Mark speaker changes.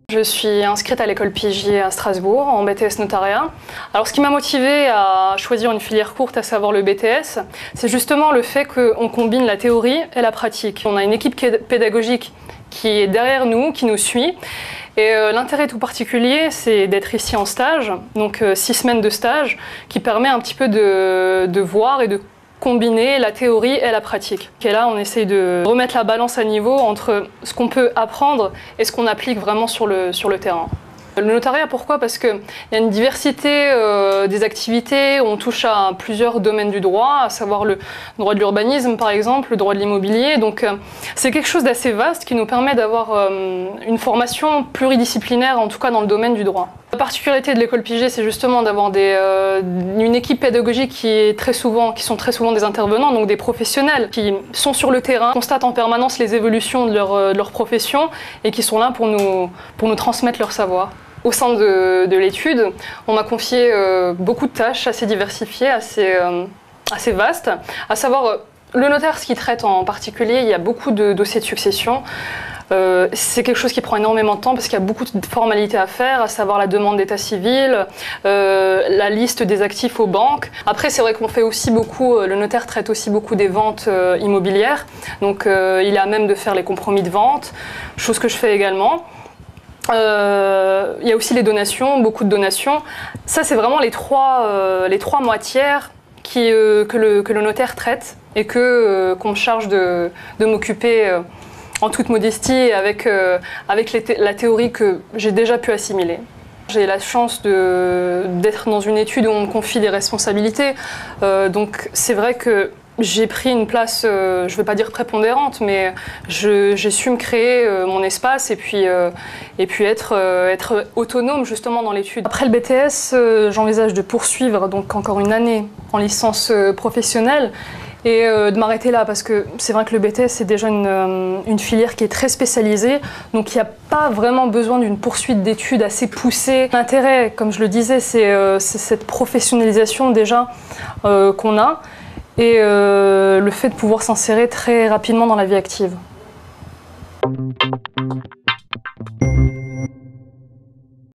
Speaker 1: Je suis inscrite à l'école Pigier à Strasbourg en BTS Notariat. Alors ce qui m'a motivée à choisir une filière courte, à savoir le BTS, c'est justement le fait qu'on combine la théorie et la pratique. On a une équipe pédagogique qui est derrière nous, qui nous suit. Et l'intérêt tout particulier, c'est d'être ici en stage, donc 6 semaines de stage, qui permet un petit peu de voir et de combiner la théorie et la pratique. Et là, on essaye de remettre la balance à niveau entre ce qu'on peut apprendre et ce qu'on applique vraiment sur le terrain. Le notariat, pourquoi? Parce qu'il y a une diversité des activités, on touche à plusieurs domaines du droit, à savoir le droit de l'urbanisme par exemple, le droit de l'immobilier. Donc c'est quelque chose d'assez vaste qui nous permet d'avoir une formation pluridisciplinaire, en tout cas dans le domaine du droit. La particularité de l'école Pigier, c'est justement d'avoir une équipe pédagogique qui sont très souvent des intervenants, donc des professionnels qui sont sur le terrain, constatent en permanence les évolutions de leur profession et qui sont là pour nous transmettre leur savoir. Au sein de l'étude, on m'a confié beaucoup de tâches assez diversifiées, assez vastes, à savoir le notaire, ce qu'il traite en particulier, il y a beaucoup de dossiers de succession. C'est quelque chose qui prend énormément de temps parce qu'il y a beaucoup de formalités à faire, à savoir la demande d'état civil, la liste des actifs aux banques. Après, c'est vrai qu'on fait aussi beaucoup, le notaire traite aussi beaucoup des ventes immobilières, donc il est à même de faire les compromis de vente, chose que je fais également. Il y a aussi les donations, beaucoup de donations. Ça, c'est vraiment les trois matières que le notaire traite et qu'on me charge de m'occuper en toute modestie avec la théorie que j'ai déjà pu assimiler. J'ai la chance d'être dans une étude où on me confie des responsabilités, donc c'est vrai que j'ai pris une place, je ne vais pas dire prépondérante, mais j'ai su me créer mon espace et puis être autonome justement dans l'étude. Après le BTS, j'envisage de poursuivre donc encore une année en licence professionnelle et de m'arrêter là parce que c'est vrai que le BTS c'est déjà une filière qui est très spécialisée, donc il n'y a pas vraiment besoin d'une poursuite d'études assez poussée. L'intérêt, comme je le disais, c'est cette professionnalisation déjà qu'on a. Et le fait de pouvoir s'insérer très rapidement dans la vie active.